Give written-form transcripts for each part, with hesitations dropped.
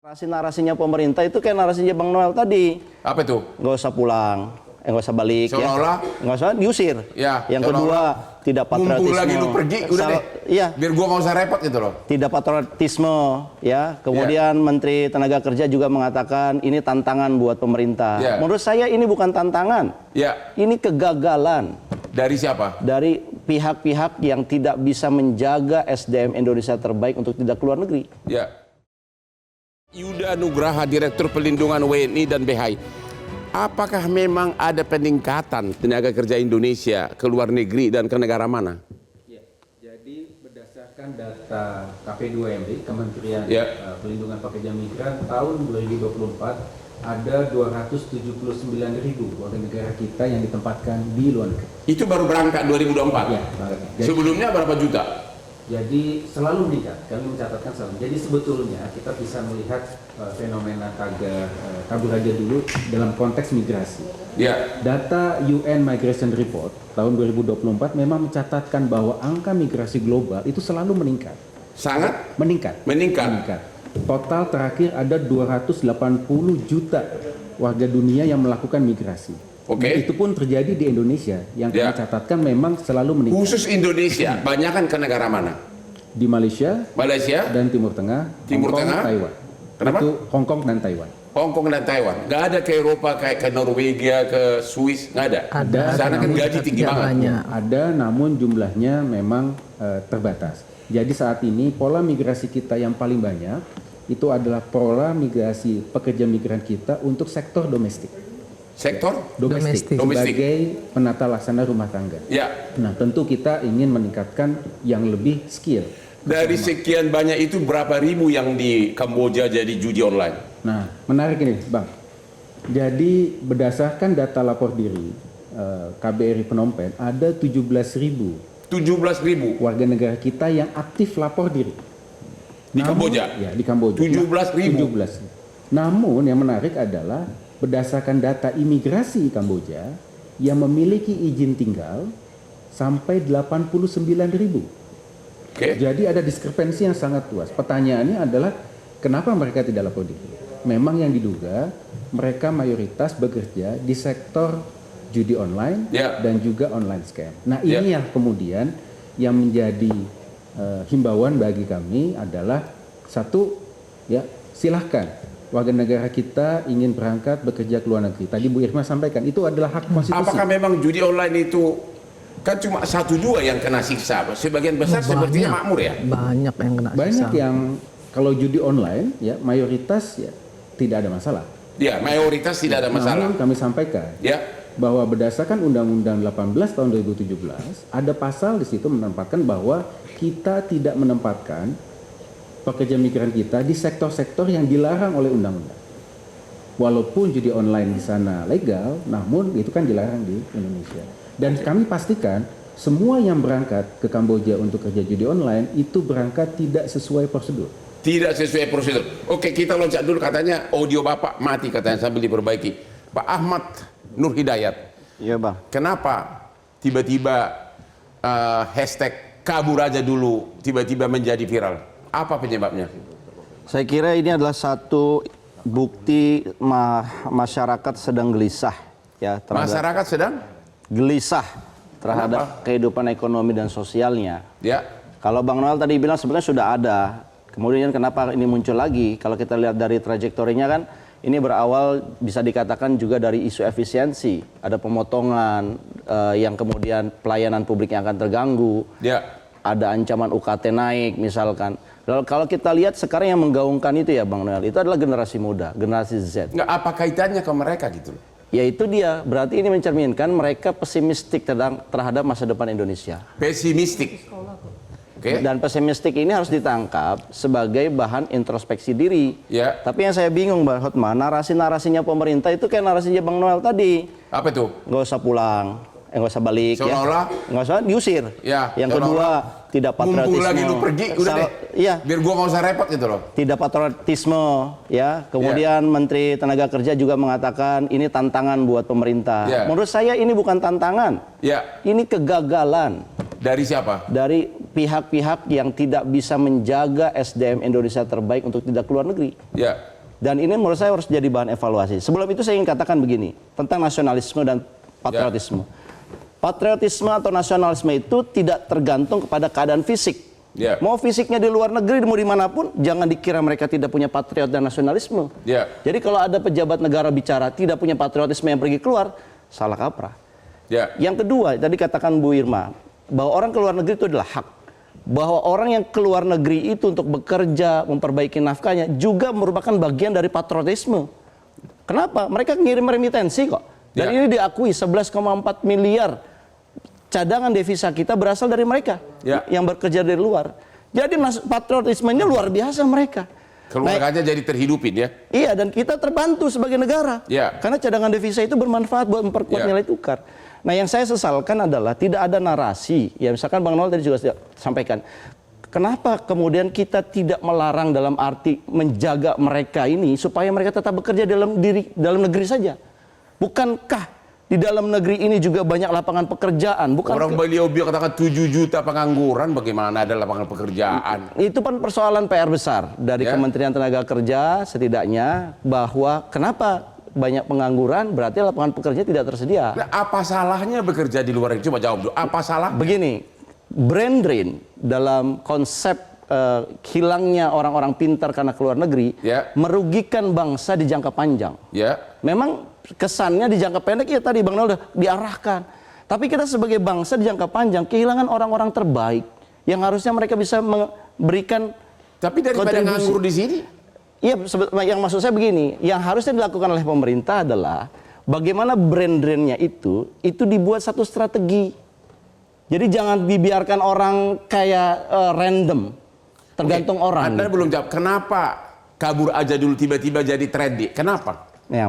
Narasi-narasinya pemerintah itu kayak narasinya Bang Noel tadi. Apa itu? Nggak usah pulang, nggak usah balik, seolah-olah, ya. Nggak usah diusir. Ya, yang kedua, tidak patriotisme. Mumpul lagi lu pergi, udah deh. Iya. Biar gua nggak usah repot gitu loh. Tidak patriotisme, ya. Kemudian Menteri Tenaga Kerja juga mengatakan ini tantangan buat pemerintah. Menurut saya ini bukan tantangan. Ini kegagalan. Dari siapa? Dari pihak-pihak yang tidak bisa menjaga SDM Indonesia terbaik untuk tidak keluar negeri. Yuda Nugraha, Direktur Pelindungan WNI dan BHI. Apakah memang ada peningkatan tenaga kerja Indonesia ke luar negeri dan ke negara mana? Ya, jadi berdasarkan data KP2MD, Kementerian Pelindungan Pekerja Migran, tahun 2024 ada 279.000 warga negara kita yang ditempatkan di luar negeri. Itu baru berangkat 2024? Ya, sebelumnya berapa juta? Jadi selalu meningkat, kami mencatatkan selalu. Jadi sebetulnya kita bisa melihat fenomena kabur aja dulu dalam konteks migrasi. Data UN Migration Report tahun 2024 memang mencatatkan bahwa angka migrasi global itu selalu meningkat. Sangat? Meningkat. Total terakhir ada 280 juta warga dunia yang melakukan migrasi. Itu pun terjadi di Indonesia yang kami catatkan memang selalu meningkat. Khusus Indonesia, banyak kan ke negara mana? Di Malaysia dan Timur Tengah, Taiwan. Kenapa? Itu Hong Kong dan Taiwan. Hong Kong dan Taiwan. Nggak ada ke Eropa kayak ke Norwegia, ke Swiss, nggak ada. Ada. Sana kan gaji tinggi banget. Ada, namun jumlahnya memang terbatas. Jadi saat ini pola migrasi kita yang paling banyak itu adalah pola migrasi pekerja migran kita untuk sektor domestik. Sektor domestik sebagai penata laksana rumah tangga. Nah, tentu kita ingin meningkatkan yang lebih skill. Dari sekian banyak itu berapa ribu yang di Kamboja jadi judi online? Nah, menarik ini, Bang. Jadi berdasarkan data lapor diri KBRI Phnom Penh ada 17.000 warga negara kita yang aktif lapor diri. Di Kamboja? Ya, di Kamboja. 17.000. Namun yang menarik adalah berdasarkan data imigrasi Kamboja yang memiliki izin tinggal sampai 89.000. Jadi ada diskrepensi yang sangat luas. Pertanyaannya adalah kenapa mereka tidak lapor diri? Memang yang diduga mereka mayoritas bekerja di sektor judi online dan juga online scam. Nah, ini yang kemudian yang menjadi himbauan bagi kami adalah satu, silahkan warga negara kita ingin berangkat bekerja ke luar negeri. Tadi Bu Irma sampaikan itu adalah hak konstitusi. Apakah memang judi online itu kan cuma 1-2 yang kena siksa? Sebagian besar sepertinya makmur ya? Banyak yang kena siksa. Banyak yang kalau judi online mayoritas tidak ada masalah. Mayoritas tidak ada masalah. Namun kami sampaikan bahwa berdasarkan Undang-Undang 18 tahun 2017 ada pasal di situ menempatkan bahwa kita tidak menempatkan pekerja migran kita di sektor-sektor yang dilarang oleh undang-undang. Walaupun judi online di sana legal, namun itu kan dilarang di Indonesia. Dan kami pastikan semua yang berangkat ke Kamboja untuk kerja judi online itu berangkat tidak sesuai prosedur. Tidak sesuai prosedur. Oke, kita loncat dulu, katanya audio Bapak mati katanya sambil diperbaiki. Pak Ahmad Nur Hidayat. Iya, Bang. Kenapa tiba-tiba hashtag kabur aja dulu tiba-tiba menjadi viral? Apa penyebabnya? Saya kira ini adalah satu bukti masyarakat sedang gelisah masyarakat sedang gelisah terhadap kehidupan ekonomi dan sosialnya. Kalau Bang Noel tadi bilang sebenarnya sudah ada. Kemudian kenapa ini muncul lagi? Kalau kita lihat dari trajektorinya kan ini berawal bisa dikatakan juga dari isu efisiensi. Ada pemotongan yang kemudian pelayanan publik yang akan terganggu. Ada ancaman UKT naik misalkan. Lalu kalau kita lihat sekarang yang menggaungkan itu ya Bang Noel, itu adalah generasi muda, generasi Z. Apa kaitannya ke mereka gitu loh? Ya itu dia, berarti ini mencerminkan mereka pesimistik terhadap masa depan Indonesia. Pesimistik. Dan pesimistik ini harus ditangkap sebagai bahan introspeksi diri. Tapi yang saya bingung Bang Hotma, narasi-narasinya pemerintah itu kayak narasinya Bang Noel tadi. Apa itu? Nggak usah pulang, nggak usah balik, seolah-olah, nggak usah diusir. Yang kedua, tidak patriotisme. Mumpul lagi lu pergi, udah deh. Biar gua nggak usah repot gitu loh. Tidak patriotisme, Kemudian Menteri Tenaga Kerja juga mengatakan ini tantangan buat pemerintah. Menurut saya ini bukan tantangan. Ini kegagalan. Dari siapa? Dari pihak-pihak yang tidak bisa menjaga SDM Indonesia terbaik untuk tidak keluar negeri. Dan ini menurut saya harus jadi bahan evaluasi. Sebelum itu saya ingin katakan begini, tentang nasionalisme dan patriotisme. Patriotisme atau nasionalisme itu tidak tergantung kepada keadaan fisik. Mau fisiknya di luar negeri, mau dimanapun, jangan dikira mereka tidak punya patriot dan nasionalisme. Jadi kalau ada pejabat negara bicara tidak punya patriotisme yang pergi keluar, salah kaprah. Yang kedua, tadi katakan Bu Irma, bahwa orang keluar negeri itu adalah hak. Bahwa orang yang keluar negeri itu untuk bekerja, memperbaiki nafkahnya, juga merupakan bagian dari patriotisme. Kenapa? Mereka ngirim remitensi kok. Dan ini diakui 11,4 miliar cadangan devisa kita berasal dari mereka yang bekerja dari luar. Jadi patriotismenya luar biasa mereka. Keluarganya jadi terhidupin ya? Iya, dan kita terbantu sebagai negara. Karena cadangan devisa itu bermanfaat buat memperkuat nilai tukar. Nah, yang saya sesalkan adalah tidak ada narasi. Ya, misalkan Bang Noel tadi juga sampaikan. Kenapa kemudian kita tidak melarang dalam arti menjaga mereka ini supaya mereka tetap bekerja dalam negeri saja? Bukankah di dalam negeri ini juga banyak lapangan pekerjaan? Orang beliau katakan 7 juta pengangguran, bagaimana ada lapangan pekerjaan? Itu kan persoalan PR besar dari Kementerian Tenaga Kerja setidaknya, bahwa kenapa banyak pengangguran, berarti lapangan pekerja tidak tersedia. Nah, apa salahnya bekerja di luar negeri? Coba jawab dulu. Apa salah? Begini, brain drain dalam konsep hilangnya orang-orang pintar karena keluar negeri merugikan bangsa di jangka panjang. Memang kesannya di jangka pendek ya tadi Bang Noel udah diarahkan. Tapi kita sebagai bangsa di jangka panjang kehilangan orang-orang terbaik yang harusnya mereka bisa memberikan. Tapi daripada nganggur di sini. Iya, yang maksud saya begini, yang harusnya dilakukan oleh pemerintah adalah bagaimana brand drainnya itu dibuat satu strategi. Jadi jangan dibiarkan orang kayak random, tergantung orang. Anda belum jawab, kenapa kabur aja dulu tiba-tiba jadi trendy? Kenapa? Ya,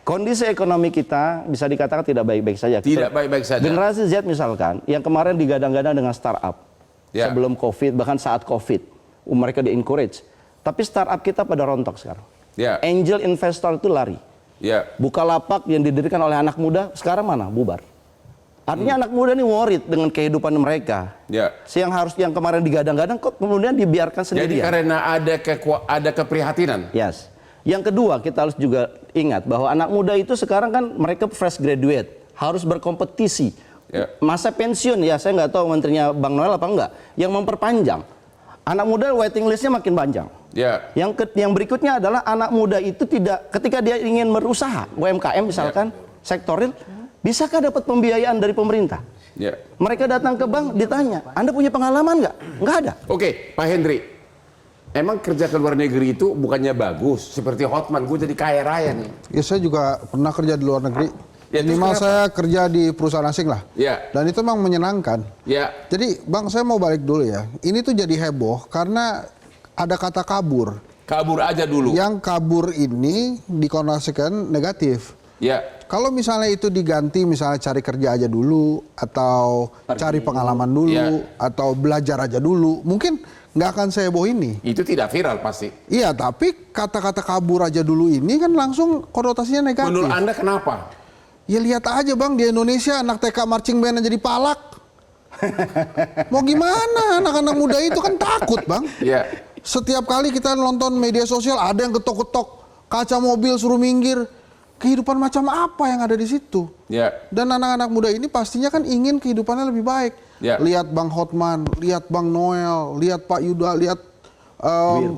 kondisi ekonomi kita bisa dikatakan tidak baik-baik saja. Tidak baik-baik saja. Generasi Z misalkan, yang kemarin digadang-gadang dengan startup sebelum COVID, bahkan saat COVID, mereka di-encourage. Tapi startup kita pada rontok sekarang. Angel investor itu lari. Bukalapak yang didirikan oleh anak muda sekarang mana? Bubar. Artinya anak muda ini worried dengan kehidupan mereka. Yang kemarin digadang-gadang kok kemudian dibiarkan sendirian. Jadi karena ada keprihatinan. Yang kedua, kita harus juga ingat bahwa anak muda itu sekarang kan mereka fresh graduate, harus berkompetisi. Masa pensiun ya, saya nggak tahu menterinya Bang Noel apa enggak, yang memperpanjang. Anak muda waiting listnya makin panjang. Yang berikutnya adalah anak muda itu ketika dia ingin berusaha, UMKM misalkan, sektor real, bisakah dapat pembiayaan dari pemerintah? Mereka datang ke bank, ditanya, Anda punya pengalaman nggak? Nggak ada. Oke, Pak Hendri, emang kerja ke luar negeri itu bukannya bagus? Seperti Hotman, gue jadi kaya raya nih. Ya, saya juga pernah kerja di luar negeri. Minimal saya kerja di perusahaan asing lah. Dan itu memang menyenangkan. Jadi Bang, saya mau balik dulu ya. Ini tuh jadi heboh karena ada kata kabur. Kabur aja dulu. Yang kabur ini dikonotasikan negatif. Kalau misalnya itu diganti, misalnya cari kerja aja dulu, atau cari pengalaman dulu, atau belajar aja dulu, mungkin nggak akan seheboh ini. Itu tidak viral pasti. Iya, tapi kata-kata kabur aja dulu ini kan langsung konotasinya negatif. Menurut Anda kenapa? Ya lihat aja Bang, di Indonesia anak TK marching band jadi palak. Mau gimana, anak-anak muda itu kan takut Bang. Setiap kali kita nonton media sosial ada yang ketok-ketok kaca mobil suruh minggir. Kehidupan macam apa yang ada di situ? Dan anak-anak muda ini pastinya kan ingin kehidupannya lebih baik. Lihat Bang Hotman, lihat Bang Noel, lihat Pak Yuda, lihat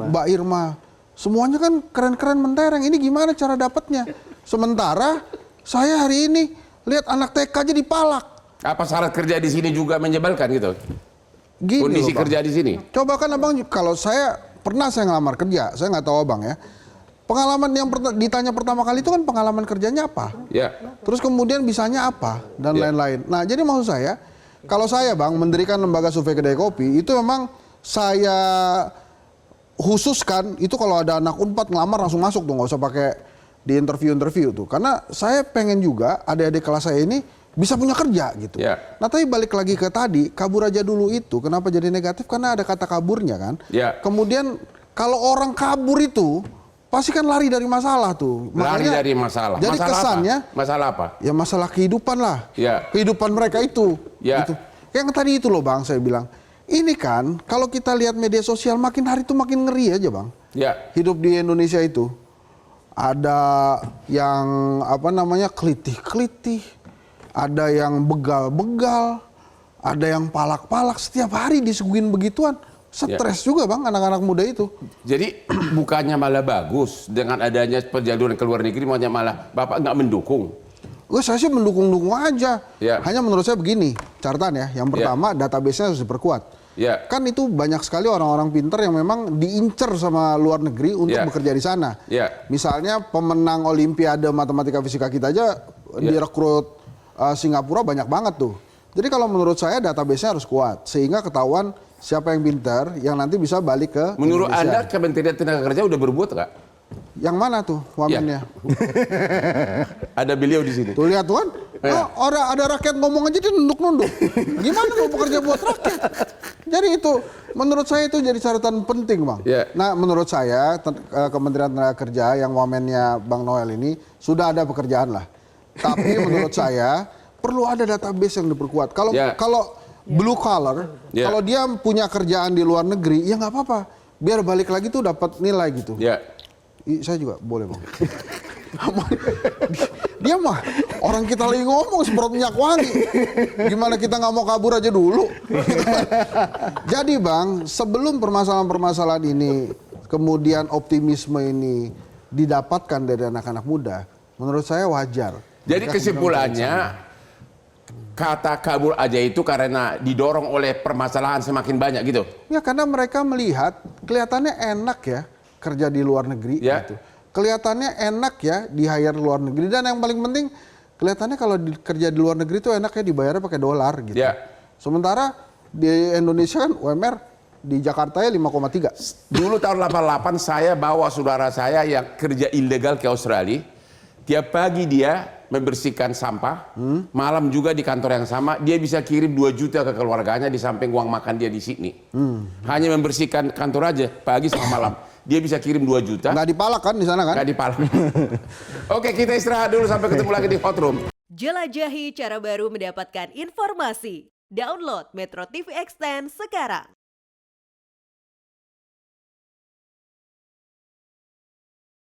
Mbak Irma. Semuanya kan keren-keren mentereng. Ini gimana cara dapatnya? Sementara saya hari ini lihat anak TK jadi palak. Apa syarat kerja di sini juga menyebalkan gitu? Gini kondisi loh, kerja di sini. Coba kan Abang, kalau saya ngelamar kerja, saya nggak tahu Abang ya. Pengalaman yang ditanya pertama kali itu kan pengalaman kerjanya apa? Terus kemudian bisanya apa dan lain-lain. Nah, jadi maksud saya, kalau saya Bang mendirikan lembaga survei kedai kopi, itu memang saya khususkan itu kalau ada anak Unpad ngelamar langsung masuk tuh, nggak usah pakai di interview tuh, karena saya pengen juga adik-adik kelas saya ini bisa punya kerja gitu. Nah, tapi balik lagi ke tadi, kabur aja dulu itu kenapa jadi negatif, karena ada kata kaburnya kan. Kemudian kalau orang kabur itu pasti kan lari dari masalah tuh. Lari dari masalah. Jadi masalah kesannya apa? Masalah apa? Ya masalah kehidupan lah. Kehidupan mereka itu. Gitu. Yang tadi itu loh Bang, saya bilang ini kan kalau kita lihat media sosial makin hari itu makin ngeri aja Bang. hidup di Indonesia itu. Ada yang apa namanya kelitih-kelitih, ada yang begal-begal, ada yang palak-palak. Setiap hari disuguhin begituan. Stres juga bang anak-anak muda itu. Jadi bukannya malah bagus dengan adanya perjalanan ke luar negeri, makanya malah Bapak nggak mendukung? Saya sih mendukung-dukung aja. Hanya menurut saya begini, catatan ya. Yang pertama database-nya harus diperkuat. Kan itu banyak sekali orang-orang pinter yang memang diincer sama luar negeri untuk bekerja di sana. Misalnya pemenang Olimpiade Matematika Fisika kita aja direkrut Singapura banyak banget tuh. Jadi kalau menurut saya database-nya harus kuat sehingga ketahuan siapa yang pintar yang nanti bisa balik ke Menurut Indonesia. Anda Kementerian Tenaga Kerja udah berbuat nggak? Yang mana tuh wamennya? Ada beliau di sini. Tuh lihat tuh kan, ada rakyat ngomong aja dia nunduk-nunduk. Gimana mau bekerja buat rakyat? Jadi itu menurut saya itu jadi catatan penting bang. Nah menurut saya Kementerian Tenaga Kerja yang wamennya Bang Noel ini sudah ada pekerjaan lah. Tapi menurut saya perlu ada database yang diperkuat. Kalau blue collar, kalau dia punya kerjaan di luar negeri, ya nggak apa-apa. Biar balik lagi tuh dapat nilai gitu. Saya juga boleh bang. Dia mah orang kita lagi ngomong semprot minyak wangi. Gimana kita nggak mau kabur aja dulu. Jadi bang, sebelum permasalahan-permasalahan ini, kemudian optimisme ini didapatkan dari anak-anak muda, menurut saya wajar. Jadi kesimpulannya, kata kabur aja itu karena didorong oleh permasalahan semakin banyak gitu? Ya karena mereka melihat kelihatannya enak ya kerja di luar negeri gitu. Kelihatannya enak ya di hire luar negeri, dan yang paling penting kelihatannya kalau kerja di luar negeri itu enaknya dibayarnya pakai dolar gitu. Sementara di Indonesia kan UMR di Jakarta ya 5,3. Dulu tahun 88 saya bawa saudara saya yang kerja ilegal ke Australia. Tiap pagi dia membersihkan sampah, malam juga di kantor yang sama, dia bisa kirim 2 juta ke keluarganya di samping uang makan dia di Sydney. Hanya membersihkan kantor aja, pagi sama malam. Dia bisa kirim 2 juta. Nggak dipalak kan di sana kan? Nggak dipalak. Oke, kita istirahat dulu sampai ketemu lagi di Hot Room. Jelajahi cara baru mendapatkan informasi. Download Metro TV Extend sekarang.